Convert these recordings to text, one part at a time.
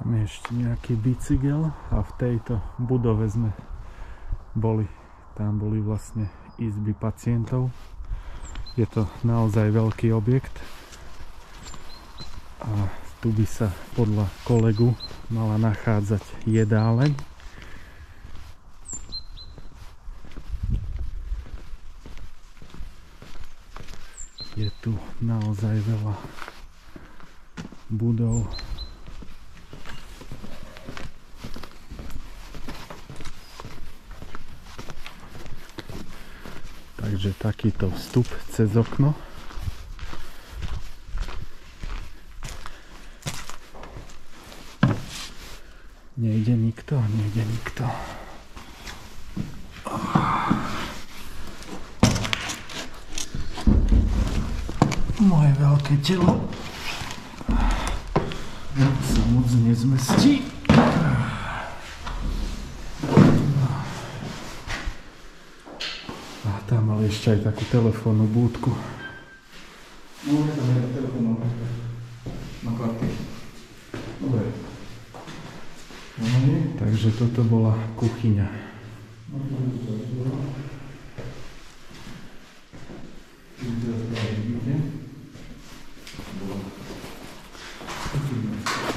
Máme ešte nejaký bicykel a v tejto budove sme boli. Tam boli vlastne izby pacientov. Je to naozaj veľký objekt. A tu by sa podľa kolegu mala nachádzať jedáleň. Je tu naozaj veľa budov. Takže takýto vstup cez okno. Nejde nikto, nejde nikto. Moje veľké telo sa moc nezmestí. A tam mali ešte aj takú telefónnu búdku. No, je tam aj telefónnu na karty. Dobre. Takže toto bola kuchyňa.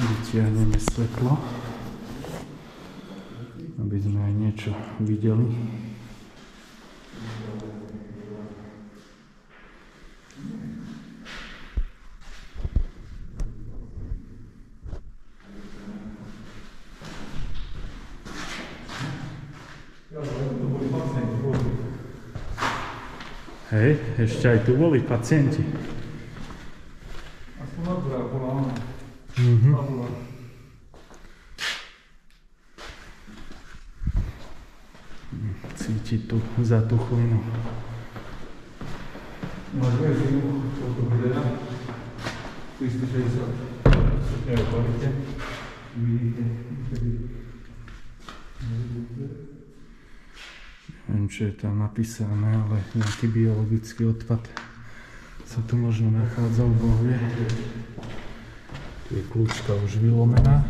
Vytiahneme svetlo, aby sme aj niečo videli. Hej, ešte aj tu boli pacienti. Aspoň na druhá bola ona. Cíti tu zatuchlinu. Máš väziu, čo to bude? 360 stupňov kvalite. Vidíte? Neviem, čo je tam napísané, ale nejaký biologický odpad sa tu možno nachádzal, Boh vie. Tu je kľúčka už vylomená.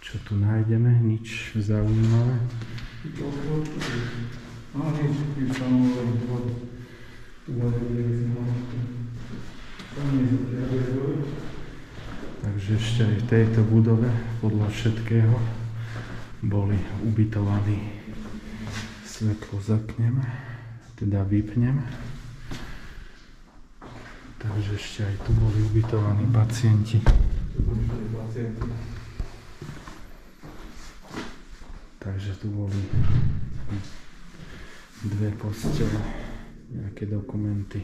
Čo tu nájdeme? Nič zaujímavé. No nič, nič samozrejme. Takže ešte aj v tejto budove podľa všetkého boli ubytovaní. Svetlo zapnem, teda vypnem. Takže ešte aj tu boli ubytovaní pacienti. Takže tu boli dve postele, nejaké dokumenty.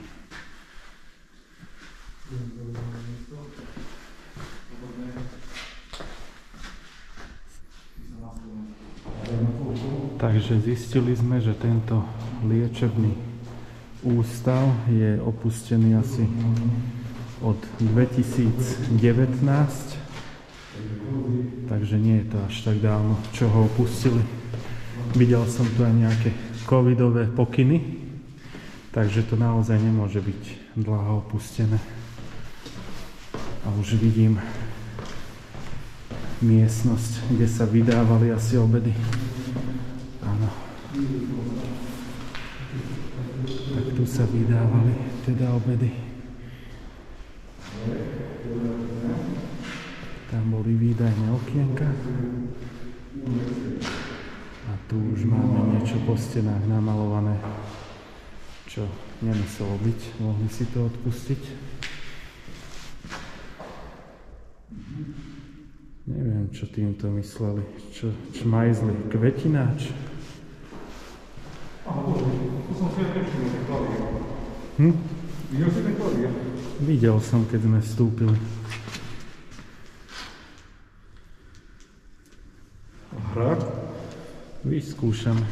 Takže zistili sme, že tento liečebný ústav je opustený asi od 2019. Takže nie je to až tak dávno, čo ho opustili. Videl som tu aj nejaké covidové pokyny, takže to naozaj nemôže byť dlho opustené. A už vidím miestnosť, kde sa vydávali asi obedy. Áno. Tak tu sa vydávali teda obedy. Tam boli výdajné okienka. A tu už máme niečo po stenách namalované, čo nemuselo byť. Mohli si to odpustiť. Neviem, čo týmto mysleli. Čo čmajzli? Kvetináč? Aha, to som si aj nevšimol, ten klavír. Videl si ten klavír? Videl som, keď sme vstúpili. Hra? Vyskúšame.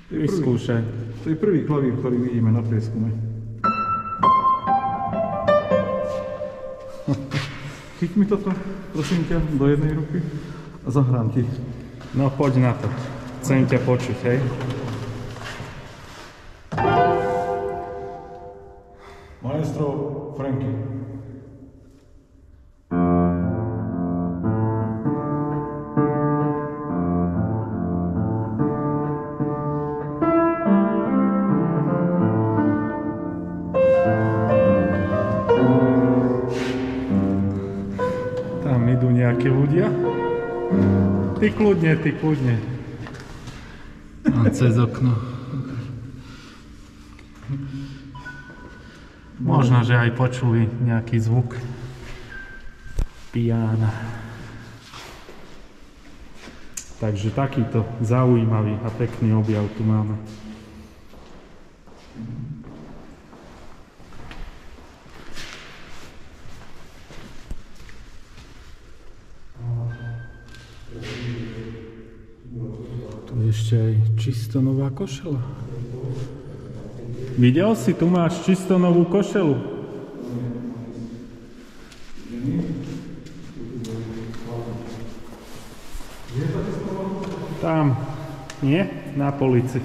Vyskúšaj. To je prvý klavír, ktorý vidíme na prieskume. Chyť mi toto, prosím ťa, do jednej ruky a zahrám ti. No poď na to. Chcem ťa počuť, hej? Maestro Franky. Tam idú nejaké ľudia. Ty kľudne. A cez okno. Možno, že aj počuli nejaký zvuk pijána. Takže takýto zaujímavý a pekný objav tu máme. Tu je ešte aj čisto nová košela. Videl si, tu máš čisto novú košelu. Tam, nie? Na polici.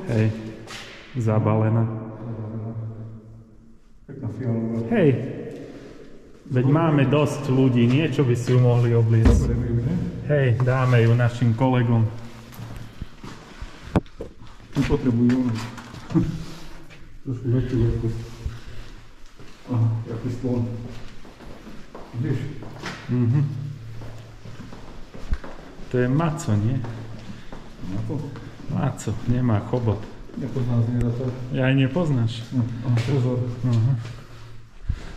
Hej, zabalená. Hej, veď máme dosť ľudí, niečo by si ju mohli obliecť. Hej, dáme ju našim kolegom. Nepotrebujú. Trošku väčšiu veľkosť. Aha, jaký stôl. Vidíš? To je maco, nie? Maco? Maco, nemá chobot. Nepoznám z nej to. Ja aj nepoznáš. Pozor.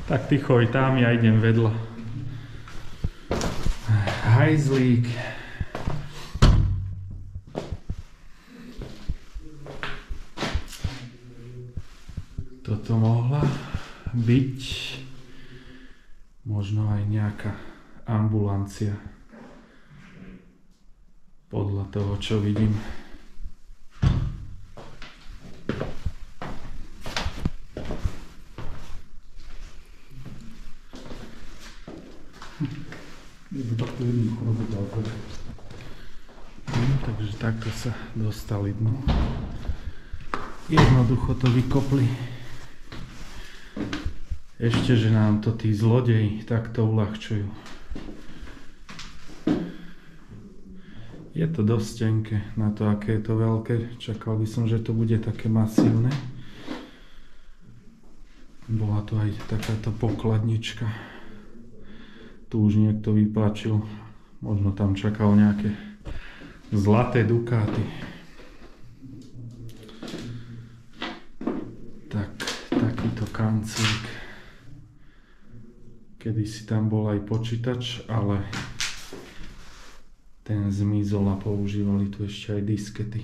Tak ty choď tam, ja idem vedľa. Hajzlík. Toto mohla byť možno aj nejaká ambulancia. Podľa toho, čo vidím. Takže takto sa dostali dnu. Jednoducho to vykopli. Ešte, že nám to tí zlodeji takto uľahčujú. Je to dosť tenké na to, aké je to veľké. Čakal by som, že to bude také masívne. Bola tu aj takáto pokladnička. Tu už niekto vypáčil. Možno tam čakal nejaké zlaté dukáty. Tak, takýto kanclík. Kedysi tam bol aj počítač, ale ten zmizol a používali tu ešte aj diskety.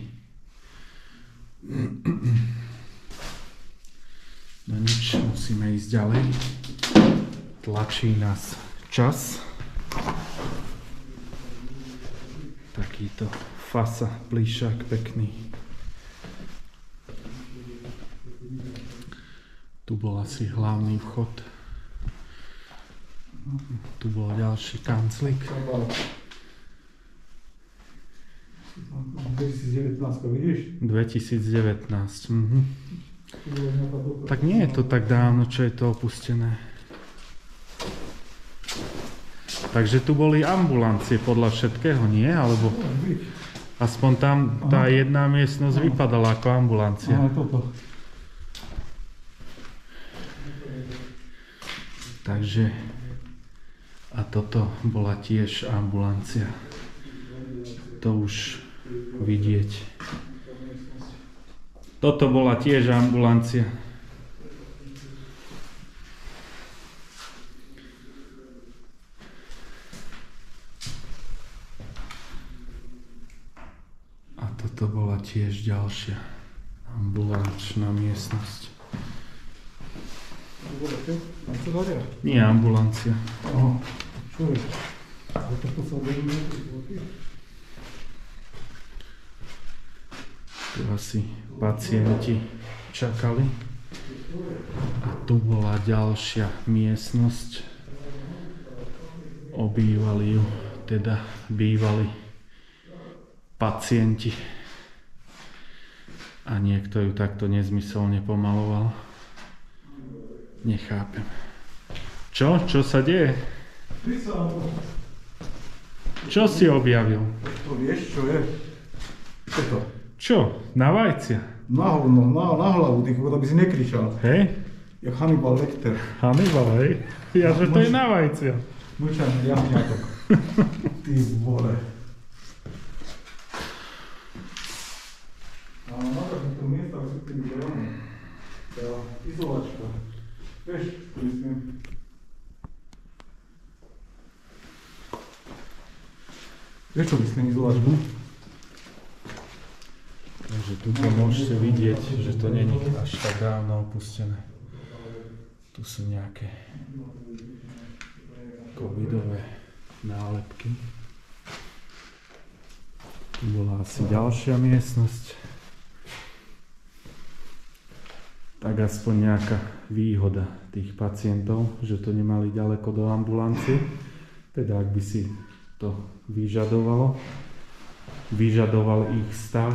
No nič, musíme ísť ďalej. Tlačí nás čas. Takýto fasa, plíšak pekný. Tu bol asi hlavný vchod. Tu bol ďalší kanclík. 2019, vidíš? 2019. Tak nie je to tak dávno, čo je to opustené. Takže tu boli ambulancie podľa všetkého, nie? Alebo aspoň tam tá jedna miestnosť vypadala ako ambulancia. Takže a toto bola tiež ambulancia. To už vidieť. Toto bola tiež ambulancia. A toto bola tiež ďalšia ambulačná miestnosť. Nie ambulancia. Tu asi pacienti čakali. A tu bola ďalšia miestnosť. Obývali ju, teda bývali pacienti. A niekto ju takto nezmyselne pomaloval. Nechápem. Čo? Čo sa deje? Ty sa... Čo si objavil? To vieš, čo je? Toto. Čo? Na vajcia? Na hovno, na hlavu, ty kokot, aby si nekričal. Hej? Jak Hannibal Lecter. Hannibal, hej? Ja, že to je na vajcia. Mlčaný jahňatok. Ty vole. Ale na takýchto miestach sú tými dronami. Tá izolačka. Vieš, myslím. Vieš, čo myslím izolačku? Takže tu môžete vidieť, že to není až tak dávno opustené. Tu sú nejaké covidové nálepky. Tu bola asi ďalšia miestnosť. Tak aspoň nejaká výhoda tých pacientov, že to nemali ďaleko do ambulancie. Teda ak by si to vyžadoval ich stav,